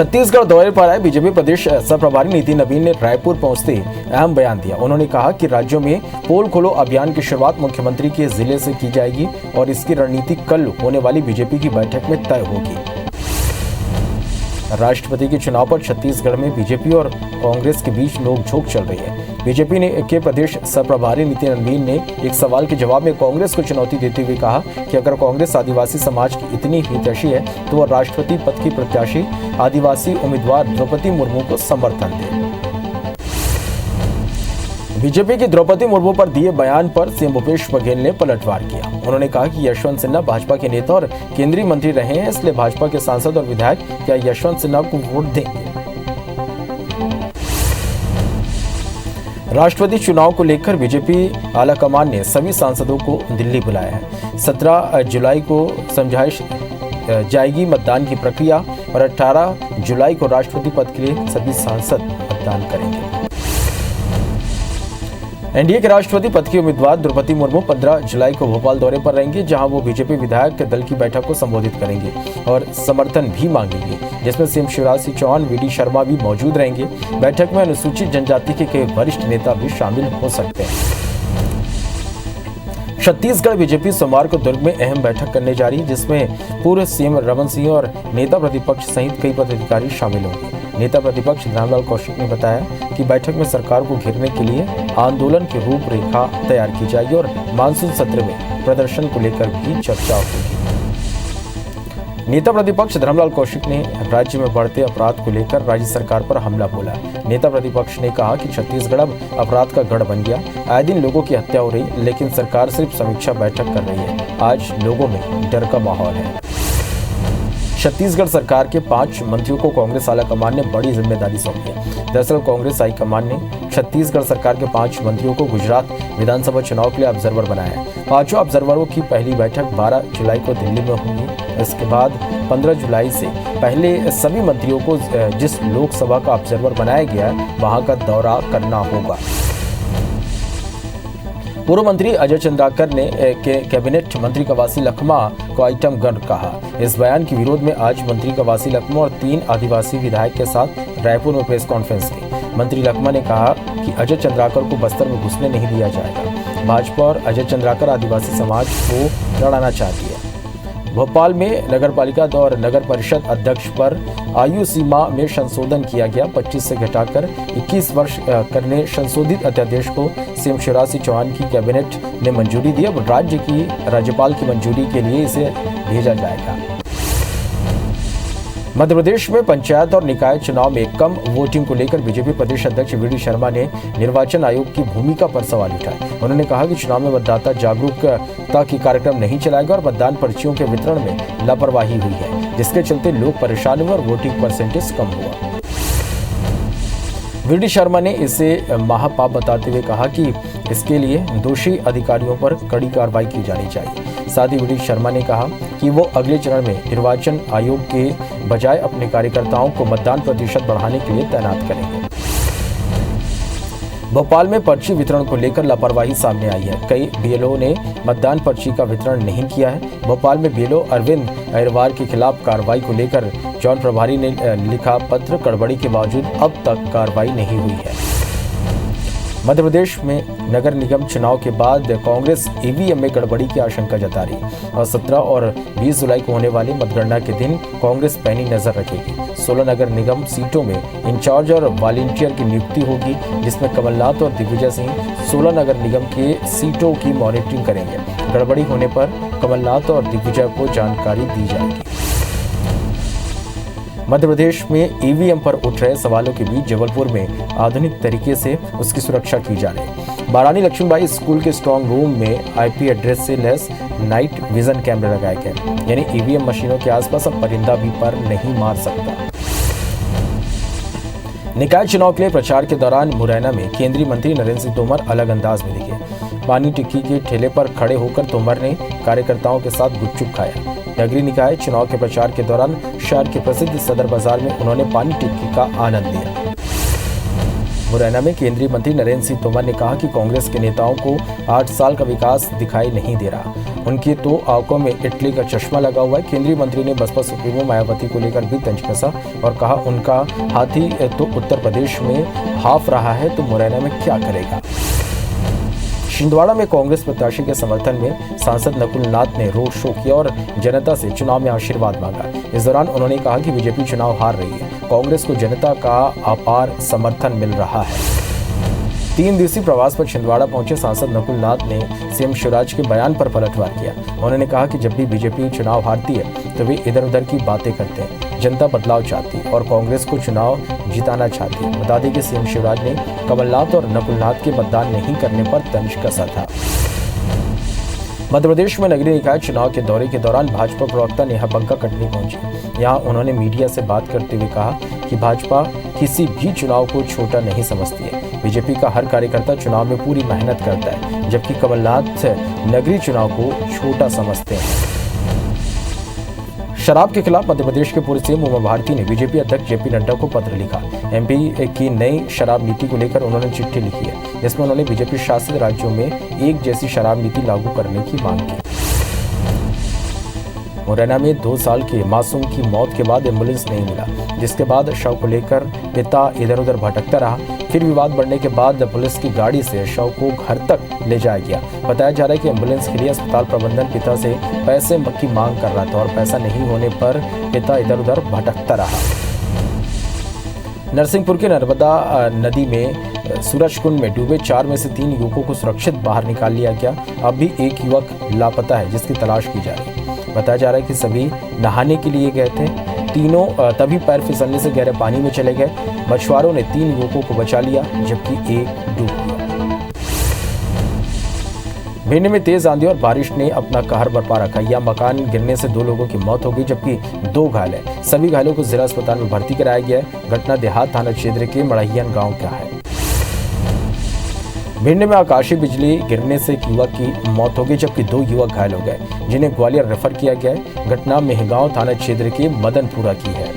छत्तीसगढ़ दौरे पर आए बीजेपी प्रदेश सह प्रभारी नितिन नवीन ने रायपुर पहुंचते अहम बयान दिया। उन्होंने कहा कि राज्यों में पोल खोलो अभियान की शुरुआत मुख्यमंत्री के जिले से की जाएगी और इसकी रणनीति कल होने वाली बीजेपी की बैठक में तय होगी। राष्ट्रपति के चुनाव पर छत्तीसगढ़ में बीजेपी और कांग्रेस के बीच नोकझोंक चल रही है। बीजेपी के प्रदेश सह प्रभारी नितिन नवीन ने एक सवाल के जवाब में कांग्रेस को चुनौती देते हुए कहा कि अगर कांग्रेस आदिवासी समाज की इतनी हितैषी है तो वह राष्ट्रपति पद की प्रत्याशी आदिवासी उम्मीदवार द्रौपदी मुर्मू को समर्थन दे। बीजेपी की द्रौपदी मुर्मू पर दिए बयान पर सीएम भूपेश बघेल ने पलटवार किया। उन्होंने कहा कि यशवंत सिन्हा भाजपा के नेता और केंद्रीय मंत्री रहे हैं, इसलिए भाजपा के सांसद और विधायक क्या यशवंत सिन्हा को वोट देंगे। राष्ट्रपति चुनाव को लेकर बीजेपी आलाकमान ने सभी सांसदों को दिल्ली बुलाया है। 17 जुलाई को समझाई जाएगी मतदान की प्रक्रिया और 18 जुलाई को राष्ट्रपति पद के लिए सभी सांसद मतदान करेंगे। एनडीए के राष्ट्रपति पद की उम्मीदवार द्रौपदी मुर्मू 15 जुलाई को भोपाल दौरे पर रहेंगे, जहां वो बीजेपी विधायक दल की बैठक को संबोधित करेंगे और समर्थन भी मांगेंगे, जिसमें सीएम शिवराज सिंह चौहान, वीडी शर्मा भी मौजूद रहेंगे। बैठक में अनुसूचित जनजाति के कई वरिष्ठ नेता भी शामिल हो सकते हैं। छत्तीसगढ़ बीजेपी सोमवार को दुर्ग में अहम बैठक करने जा रही है, जिसमें पूर्व सीएम रमन सिंह और नेता प्रतिपक्ष सहित कई पदाधिकारी शामिल होंगे। नेता प्रतिपक्ष धरमलाल कौशिक ने बताया कि बैठक में सरकार को घेरने के लिए आंदोलन की रूपरेखा तैयार की जाएगी और मानसून सत्र में प्रदर्शन को लेकर भी चर्चा होगी। नेता प्रतिपक्ष धरमलाल कौशिक ने राज्य में बढ़ते अपराध को लेकर राज्य सरकार पर हमला बोला। नेता प्रतिपक्ष ने कहा कि छत्तीसगढ़ अब अपराध का गढ़ बन गया, आए दिन लोगों की हत्या हो रही, लेकिन सरकार सिर्फ समीक्षा बैठक कर रही है। आज लोगों में डर का माहौल है। छत्तीसगढ़ सरकार के 5 मंत्रियों को कांग्रेस आलाकमान ने बड़ी जिम्मेदारी सौंपी है। दरअसल कांग्रेस हाईकमान ने छत्तीसगढ़ सरकार के 5 मंत्रियों को गुजरात विधानसभा चुनाव के लिए ऑब्जर्वर बनाया है। 5 ऑब्जर्वरों की पहली बैठक 12 जुलाई को दिल्ली में होगी। इसके बाद 15 जुलाई से पहले सभी मंत्रियों को जिस लोकसभा का ऑब्जर्वर बनाया गया है वहां का दौरा करना होगा। पूर्व मंत्री अजय चंद्राकर ने कैबिनेट मंत्री कवासी लखमा को आइटम गन कहा। इस बयान के विरोध में आज मंत्री कवासी लखमा और 3 आदिवासी विधायक के साथ रायपुर में प्रेस कॉन्फ्रेंस की। मंत्री लखमा ने कहा कि अजय चंद्राकर को बस्तर में घुसने नहीं दिया जाएगा। भाजपा और अजय चंद्राकर आदिवासी समाज को लड़ाना चाहती है। भोपाल में नगरपालिका और नगर परिषद अध्यक्ष पर आयु सीमा में संशोधन किया गया। 25 से घटाकर 21 वर्ष करने संशोधित अध्यादेश को सीएम शिवराज सिंह चौहान की कैबिनेट ने मंजूरी दी। अब राज्य की राज्यपाल की मंजूरी के लिए इसे भेजा जाएगा। मध्य प्रदेश में पंचायत और निकाय चुनाव में कम वोटिंग को लेकर बीजेपी प्रदेश अध्यक्ष वीडी शर्मा ने निर्वाचन आयोग की भूमिका पर सवाल उठाए। उन्होंने कहा कि चुनाव में मतदाता जागरूकता की कार्यक्रम नहीं चलाया गया और मतदान पर्चियों के वितरण में लापरवाही हुई है, जिसके चलते लोग परेशान हुए और वोटिंग परसेंटेज कम हुआ। वीडी शर्मा ने इसे महापाप बताते हुए कहा कि इसके लिए दोषी अधिकारियों पर कड़ी कार्रवाई की जानी चाहिए। साथ ही वीडी शर्मा ने कहा कि वो अगले चरण में निर्वाचन आयोग के बजाय अपने कार्यकर्ताओं को मतदान प्रतिशत बढ़ाने के लिए तैनात करेंगे। भोपाल में पर्ची वितरण को लेकर लापरवाही सामने आई है। कई बीएलओ ने मतदान पर्ची का वितरण नहीं किया है। भोपाल में बीएलओ अरविंद अहिरवार के खिलाफ कार्रवाई को लेकर जौन प्रभारी ने लिखा पत्र, गड़बड़ी के बावजूद अब तक कार्रवाई नहीं हुई है। मध्य प्रदेश में नगर निगम चुनाव के बाद कांग्रेस ईवीएम में गड़बड़ी की आशंका जता रही और 17 और 20 जुलाई को होने वाली मतगणना के दिन कांग्रेस पैनी नजर रखेगी। 16 नगर निगम सीटों में इंचार्ज और वॉलंटियर की नियुक्ति होगी, जिसमें कमलनाथ और दिग्विजय सिंह 16 नगर निगम के सीटों की मॉनिटरिंग करेंगे। गड़बड़ी होने पर कमलनाथ और दिग्विजय को जानकारी दी जाएगी। मध्य प्रदेश में ईवीएम पर उठ रहे सवालों के बीच जबलपुर में आधुनिक तरीके से उसकी सुरक्षा की जा रही है। महारानी लक्ष्मीबाई स्कूल के स्ट्रांग रूम में आईपी एड्रेस से लैस नाइट विजन कैमरे लगाए गए, यानी ईवीएम मशीनों के आसपास अब परिंदा भी पर नहीं मार सकता। निकाय चुनाव के लिए प्रचार के दौरान मुरैना में केंद्रीय मंत्री नरेंद्र सिंह तोमर अलग अंदाज में दिखे। पानी टिक्की के ठेले पर खड़े होकर तोमर ने कार्यकर्ताओं के साथ गुपचुप खाया। नगरीय निकाय चुनाव के प्रचार के दौरान शहर के प्रसिद्ध सदर बाजार में उन्होंने पानी टिक्की का आनंद लिया। मुरैना में केंद्रीय मंत्री नरेंद्र सिंह तोमर ने कहा कि कांग्रेस के नेताओं को 8 साल का विकास दिखाई नहीं दे रहा। उनकी तो आंखों में इटली का चश्मा लगा हुआ है। केंद्रीय मंत्री ने बसपा सुप्रीमो मायावती को लेकर भी तंज कसा और कहा उनका हाथी तो उत्तर प्रदेश में हाफ रहा है तो मुरैना में क्या करेगा। छिंदवाड़ा में कांग्रेस प्रत्याशी के समर्थन में सांसद नकुल नाथ ने रोड शो किया और जनता से चुनाव में आशीर्वाद मांगा। इस दौरान उन्होंने कहा कि बीजेपी चुनाव हार रही है, कांग्रेस को जनता का अपार समर्थन मिल रहा है। 3 दिवसीय प्रवास पर छिंदवाड़ा पहुंचे सांसद नकुल नाथ ने सीएम शिवराज के बयान पर पलटवार किया। उन्होंने कहा कि जब भी बीजेपी चुनाव हारती है तो वे इधर उधर की बातें करते हैं। जनता बदलाव चाहती है और कांग्रेस को चुनाव जिताना चाहती है। बता दें कि सीएम शिवराज ने कमलनाथ और नकुल नाथ के मतदान नहीं करने पर तंज कसा था। मध्य प्रदेश में नगरीय निकाय चुनाव के दौरे के दौरान भाजपा प्रवक्ता नेहा बंका कटनी पहुंची। यहां उन्होंने मीडिया से बात करते हुए कहा कि भाजपा किसी भी चुनाव को छोटा नहीं समझती है। बीजेपी का हर कार्यकर्ता चुनाव में पूरी मेहनत करता है, जबकि कमलनाथ नगरीय चुनाव को छोटा समझते हैं। शराब के खिलाफ मध्य प्रदेश के पूर्व सीएम उमा भारती ने बीजेपी अध्यक्ष जेपी नड्डा को पत्र लिखा। एमपी की नई शराब नीति को लेकर उन्होंने चिट्ठी लिखी है, जिसमें उन्होंने बीजेपी शासित राज्यों में एक जैसी शराब नीति लागू करने की मांग की। मुरैना में 2 साल के मासूम की मौत के बाद एम्बुलेंस नहीं मिला, जिसके बाद शव को लेकर पिता इधर उधर भटकता रहा। फिर विवाद बढ़ने के बाद पुलिस की गाड़ी से शव को घर तक ले जाया गया। बताया जा रहा है कि एम्बुलेंस के लिए अस्पताल प्रबंधन पिता से पैसे की मांग कर रहा था और पैसा नहीं होने पर पिता इधर उधर भटकता रहा। नरसिंहपुर के नर्मदा नदी में सूरजकुंड में डूबे 4 में से 3 युवकों को सुरक्षित बाहर निकाल लिया गया। अब भी एक युवक लापता है, जिसकी तलाश की जा रही है। बताया जा रहा है कि सभी नहाने के लिए गए थे। तीनों तभी पैर फिसलने से गहरे पानी में चले गए। मछुआरों ने 3 युवकों को बचा लिया, जबकि एक डूब गया। भिंड में तेज आंधी और बारिश ने अपना कहर बरपा रखा। यह मकान गिरने से 2 लोगों की मौत हो गई, जबकि 2 घायल हैं। सभी घायलों को जिला अस्पताल में भर्ती कराया गया है। घटना देहात थाना क्षेत्र के मड़हियन गांव का है। भिंड में आकाशीय बिजली गिरने से एक युवक की मौत हो गई, जबकि 2 युवक घायल हो गए, जिन्हें ग्वालियर रेफर किया गया है। घटना मेहगांव थाना क्षेत्र के मदनपुरा की है।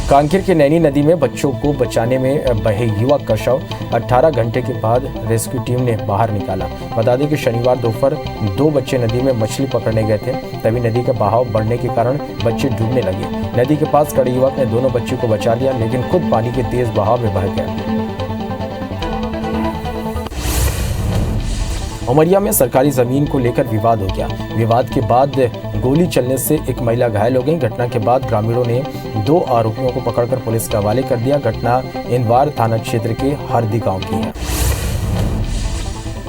कांकेर के नैनी नदी में बच्चों को बचाने में बहे युवक का शव 18 घंटे के बाद रेस्क्यू टीम ने बाहर निकाला। बता दें कि शनिवार दोपहर 2 बच्चे नदी में मछली पकड़ने गए थे, तभी नदी का बहाव बढ़ने के कारण बच्चे डूबने लगे। नदी के पास खड़े युवक ने दोनों बच्चों को बचा लिया, लेकिन खुद पानी के तेज बहाव में बह गया। उमरिया में सरकारी जमीन को लेकर विवाद हो गया। विवाद के बाद गोली चलने से एक महिला घायल हो गई। घटना के बाद ग्रामीणों ने 2 आरोपियों को पकड़कर पुलिस के हवाले कर दिया। घटना इंदवार थाना क्षेत्र के हरदी गांव की है।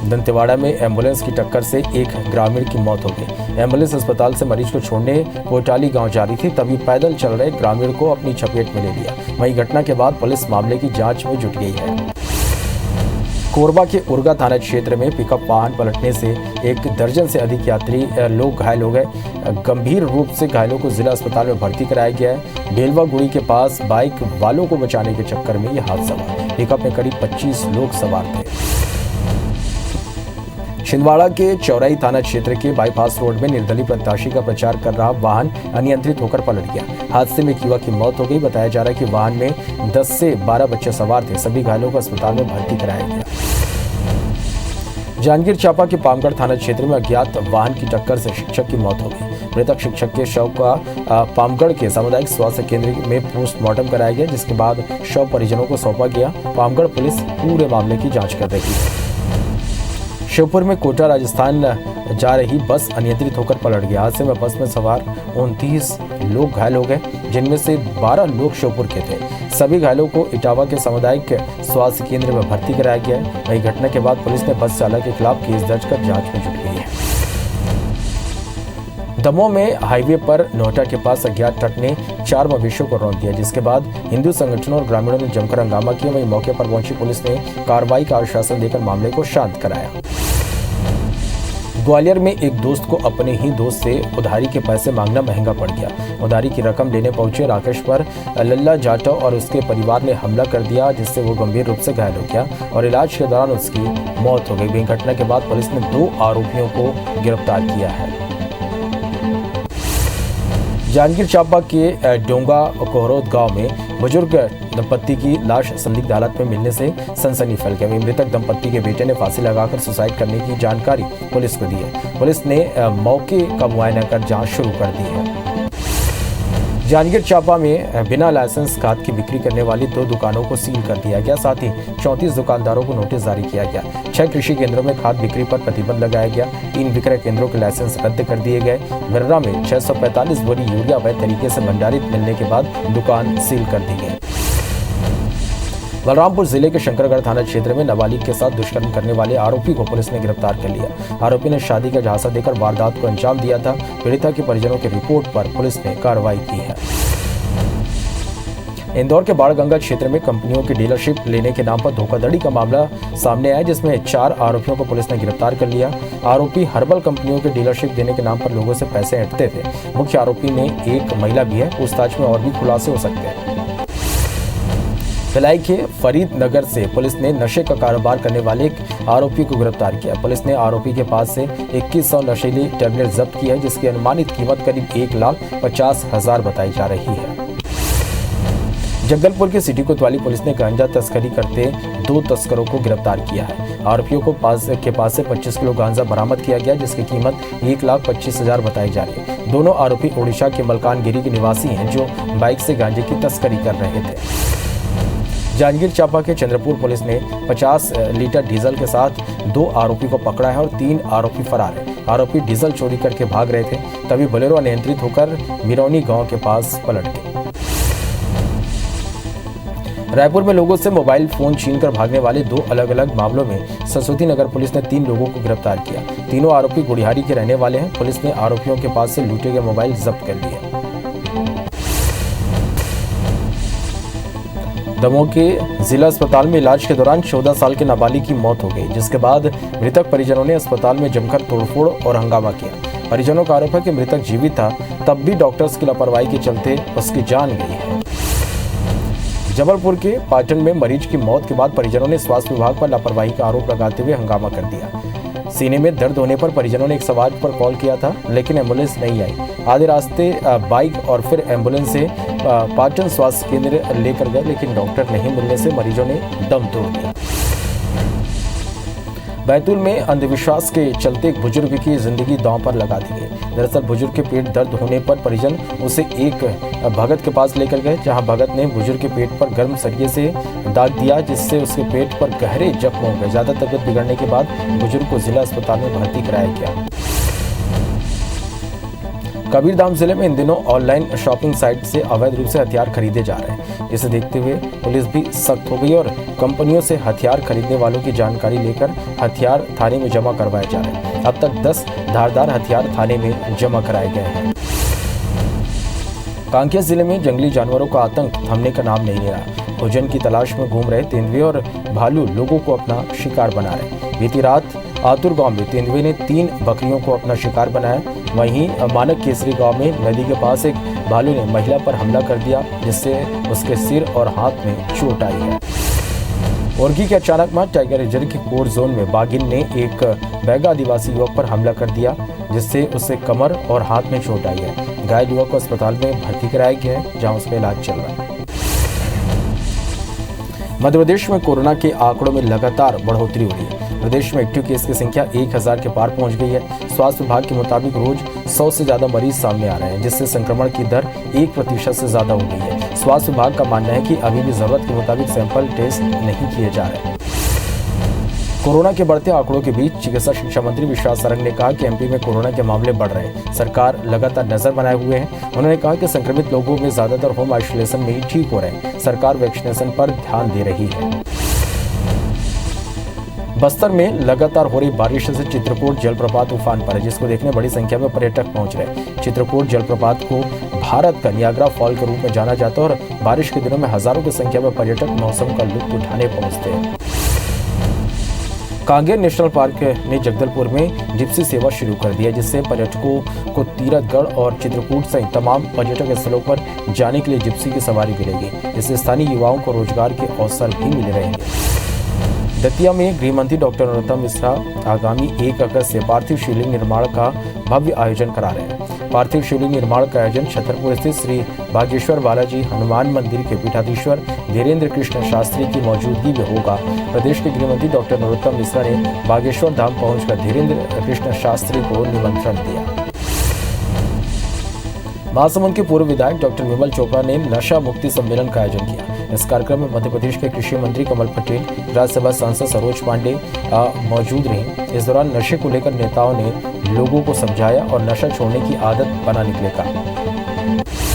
दंतेवाड़ा में एम्बुलेंस की टक्कर से एक ग्रामीण की मौत हो गई। एम्बुलेंस अस्पताल से मरीज को छोड़ने कोटाली गांव जा रही थी, तभी पैदल चल रहे ग्रामीण को अपनी चपेट में ले लिया। वहीं घटना के बाद पुलिस मामले की जांच में जुट गई है। कोरबा के उर्गा थाना क्षेत्र में पिकअप वाहन पलटने से 1 दर्जन से अधिक यात्री लोग घायल हो गए। गंभीर रूप से घायलों को जिला अस्पताल में भर्ती कराया गया है। बेलवा गुड़ी के पास बाइक वालों को बचाने के चक्कर में यह हादसा हुआ। पिकअप में करीब 25 लोग सवार थे। छिंदवाड़ा के चौराई थाना क्षेत्र के बाईपास रोड में निर्दलीय प्रत्याशी का प्रचार कर रहा वाहन अनियंत्रित होकर पलट गया। हादसे में एक युवक की मौत हो गई। बताया जा रहा है कि वाहन में 10 से 12 बच्चे सवार थे। सभी घायलों को अस्पताल में भर्ती कराया गया। जांजगीर चांपा के पामगढ़ थाना क्षेत्र में अज्ञात वाहन की टक्कर से शिक्षक की मौत हो गई। मृतक शिक्षक के शव का पामगढ़ के सामुदायिक स्वास्थ्य केंद्र में पोस्टमार्टम कराया गया, जिसके बाद शव परिजनों को सौंपा गया। पामगढ़ पुलिस पूरे मामले की जांच कर रही है। श्योपुर में कोटा राजस्थान जा रही बस अनियंत्रित होकर पलट गई। हादसे में बस में सवार 29 लोग घायल हो गए, जिनमें से 12 लोग श्योपुर के थे। सभी घायलों को इटावा के सामुदायिक स्वास्थ्य केंद्र में भर्ती कराया गया है। वहीं घटना के बाद पुलिस ने बस चालक के खिलाफ केस दर्ज कर जांच में जुट गई है। दमोह में हाईवे पर नोहटा के पास अज्ञात ट्रक ने 4 मवेशियों को रौंद दिया, जिसके बाद हिंदू संगठनों और ग्रामीणों ने जमकर हंगामा किया। वहीं मौके पर पहुंची पुलिस ने कार्रवाई का आश्वासन देकर मामले को शांत कराया। ग्वालियर में एक दोस्त को अपने ही दोस्त से उधारी के पैसे मांगना महंगा पड़ गया। उधारी की रकम लेने पहुंचे राकेश पर लल्ला जाटव और उसके परिवार ने हमला कर दिया, जिससे वो गंभीर रूप से घायल हो गया और इलाज के दौरान उसकी मौत हो गई। वहीं घटना के बाद पुलिस ने 2 आरोपियों को गिरफ्तार किया है। जांजगीर चांपा के डोंगा कोहरोद गांव में बुजुर्ग दंपत्ति की लाश संदिग्ध हालत में मिलने से सनसनी फैल गई। मृतक दंपत्ति के बेटे ने फांसी लगाकर सुसाइड करने की जानकारी पुलिस को दी है। पुलिस ने मौके का मुआयना कर जांच शुरू कर दी है। जांजगीर चांपा में बिना लाइसेंस खाद की बिक्री करने वाली 2 दुकानों को सील कर दिया गया। साथ ही 34 दुकानदारों को नोटिस जारी किया गया। 6 कृषि केंद्रों में खाद बिक्री पर प्रतिबंध लगाया गया। 3 विक्रय केंद्रों के लाइसेंस रद्द कर दिए गए। बिर्रा में 645 बोरी यूरिया अवैध तरीके से भंडारित मिलने के बाद दुकान सील कर दी गई। बलरामपुर जिले के शंकरगढ़ थाना क्षेत्र में नाबालिग के साथ दुष्कर्म करने वाले आरोपी को पुलिस ने गिरफ्तार कर लिया। आरोपी ने शादी का झांसा देकर वारदात को अंजाम दिया था। पीड़िता के परिजनों की रिपोर्ट पर पुलिस ने कार्रवाई की है। इंदौर के बाणगंगा क्षेत्र में कंपनियों की डीलरशिप लेने के नाम पर धोखाधड़ी का मामला सामने आया, जिसमें 4 आरोपियों को पुलिस ने गिरफ्तार कर लिया। आरोपी हर्बल कंपनियों की डीलरशिप देने के नाम पर लोगों से पैसे ऐंठते थे। मुख्य आरोपी में एक महिला भी है। पूछताछ में और भी खुलासे हो सकते हैं। भिलाई के फरीदनगर से पुलिस ने नशे का कारोबार करने वाले एक आरोपी को गिरफ्तार किया। पुलिस ने आरोपी के पास से 2100 नशीली टैबलेट जब्त की है, जिसकी अनुमानित कीमत करीब 1,50,000 बताई जा रही है। जगदलपुर की सिटी कोतवाली पुलिस ने गांजा तस्करी करते 2 तस्करों को गिरफ्तार किया है। आरोपियों को पास से 25 किलो गांजा बरामद किया गया, जिसकी कीमत 1,25,000 बताई जा रही है। दोनों आरोपी ओडिशा के मलकानगिरी के निवासी हैं, जो बाइक से गांजे की तस्करी कर रहे थे। जांजगीर चांपा के चंद्रपुर पुलिस ने 50 लीटर डीजल के साथ 2 आरोपी को पकड़ा है और 3 आरोपी फरार है। आरोपी डीजल चोरी करके भाग रहे थे, तभी बोलेरो अनियंत्रित होकर मिरौनी गांव के पास पलट गई। रायपुर में लोगों से मोबाइल फोन छीनकर भागने वाले 2 अलग अलग मामलों में सरस्वती नगर पुलिस ने 3 लोगों को गिरफ्तार किया। तीनों आरोपी गुड़िहारी के रहने वाले हैं। पुलिस ने आरोपियों के पास से लूटे गए मोबाइल जब्त कर लिए। दमोह के जिला अस्पताल में इलाज के दौरान 14 साल के नाबालिग की मौत हो गई, जिसके बाद मृतक परिजनों ने अस्पताल में जमकर तोड़फोड़ और हंगामा किया। परिजनों का आरोप है कि मृतक जीवित था, तब भी डॉक्टर्स की लापरवाही के चलते उसकी जान गई है। जबलपुर के पाटन में मरीज की मौत के बाद परिजनों ने स्वास्थ्य विभाग पर लापरवाही का आरोप लगाते हुए हंगामा कर दिया। सीने में दर्द होने पर परिजनों ने 108 पर कॉल किया था, लेकिन एम्बुलेंस नहीं आई। आधे रास्ते बाइक और फिर एम्बुलेंस से पाटन स्वास्थ्य केंद्र लेकर गए, लेकिन डॉक्टर नहीं मिलने से मरीजों ने दम तोड़ दिया। बैतूल में अंधविश्वास के चलते एक बुजुर्ग की जिंदगी दांव पर लगा दी गई। दरअसल बुजुर्ग के पेट दर्द होने पर परिजन उसे एक भगत के पास लेकर गए, जहां भगत ने बुजुर्ग के पेट पर गर्म सरिये से दाग दिया, जिससे उसके पेट पर गहरे जख्म हो गए। ज्यादा तबीयत बिगड़ने के बाद बुजुर्ग को जिला अस्पताल में भर्ती कराया गया। कबीरधाम जिले में इन दिनों ऑनलाइन शॉपिंग साइट से अवैध रूप से हथियार खरीदे जा रहे हैं, जिसे देखते हुए पुलिस भी सख्त हो गई और कंपनियों से हथियार खरीदने वालों की जानकारी लेकर हथियार थाने में जमा करवाए जा रहे हैं। अब तक 10 धारदार हथियार थाने में जमा कराए गए हैं। कांकेर जिले में जंगली जानवरों का आतंक थमने का नाम नहीं ले रहा। भोजन की तलाश में घूम रहे तेंदुए और भालू लोगों को अपना शिकार बना रहे। बीती रात आतुर गांव में तेंदुए ने 3 बकरियों को अपना शिकार बनाया। वहीं मानक केसरी गांव में नदी के पास एक भालू ने महिला पर हमला कर दिया, जिससे उसके सिर और हाथ में चोट आई है। मुर्गी के अचानक मौत। टाइगर रिजर्व के कोर जोन में बाघिन ने एक बैगा आदिवासी युवक पर हमला कर दिया, जिससे उसे कमर और हाथ में चोट आई है। घायल युवक को अस्पताल में भर्ती कराया गया है, जहां उसका इलाज चल रहा है। मध्य प्रदेश में कोरोना के आंकड़ों में लगातार बढ़ोतरी हो रही है। प्रदेश में एक्टिव केस की संख्या 1000 के पार पहुंच गई है। स्वास्थ्य विभाग के मुताबिक रोज 100 से ज्यादा मरीज सामने आ रहे हैं, जिससे संक्रमण की दर 1% से ज्यादा हो गई है। स्वास्थ्य विभाग का मानना है कि अभी भी जरूरत के मुताबिक सैंपल टेस्ट नहीं किए जा रहे। कोरोना के बढ़ते आंकड़ों के बीच चिकित्सा शिक्षा मंत्री विश्वास सारंग ने कहा कि एमपी में कोरोना के मामले बढ़ रहे हैं। सरकार लगातार नजर बनाए हुए है। उन्होंने कहा कि संक्रमित लोगों में ज्यादातर होम आइसोलेशन में ही ठीक हो रहे हैं। सरकार वैक्सीनेशन पर ध्यान दे रही है। बस्तर में लगातार हो रही बारिश से चित्रकूट जलप्रपात उफान पर है, जिसको देखने बड़ी संख्या में पर्यटक पहुंच रहे। चित्रकूट जलप्रपात को भारत का नियाग्रा फॉल के रूप में जाना जाता है और बारिश के दिनों में हजारों की संख्या में पर्यटक मौसम का लुत्फ उठाने पहुंचते हैं। कांगेर नेशनल पार्क ने जगदलपुर में जिप्सी सेवा शुरू कर दी है, जिससे पर्यटकों को तीरथगढ़ और चित्रकूट सहित तमाम पर्यटक स्थलों पर जाने के लिए जिप्सी की सवारी मिलेगी। इससे स्थानीय युवाओं को रोजगार के अवसर भी मिल रहेंगे। दतिया में गृह मंत्री डॉक्टर नरोत्तम मिश्रा आगामी 1 अगस्त से पार्थिव शिवलिंग निर्माण का भव्य आयोजन करा रहे हैं। पार्थिव शिवलिंग निर्माण का आयोजन छतरपुर स्थित श्री बागेश्वर बालाजी हनुमान मंदिर के पीठाधीश्वर धीरेन्द्र कृष्ण शास्त्री की मौजूदगी में होगा। प्रदेश के गृहमंत्री डॉक्टर नरोत्तम मिश्रा ने बागेश्वर धाम पहुंचकर धीरेन्द्र कृष्ण शास्त्री को निमंत्रण दिया। महासमुंद के पूर्व विधायक डॉक्टर विमल चोपड़ा ने नशा मुक्ति सम्मेलन का आयोजन किया। इस कार्यक्रम में मध्य प्रदेश के कृषि मंत्री कमल पटेल, राज्यसभा सांसद सरोज पांडे मौजूद रहे। इस दौरान नशे को लेकर नेताओं ने लोगों को समझाया और नशा छोड़ने की आदत बनाने के लिए कहा।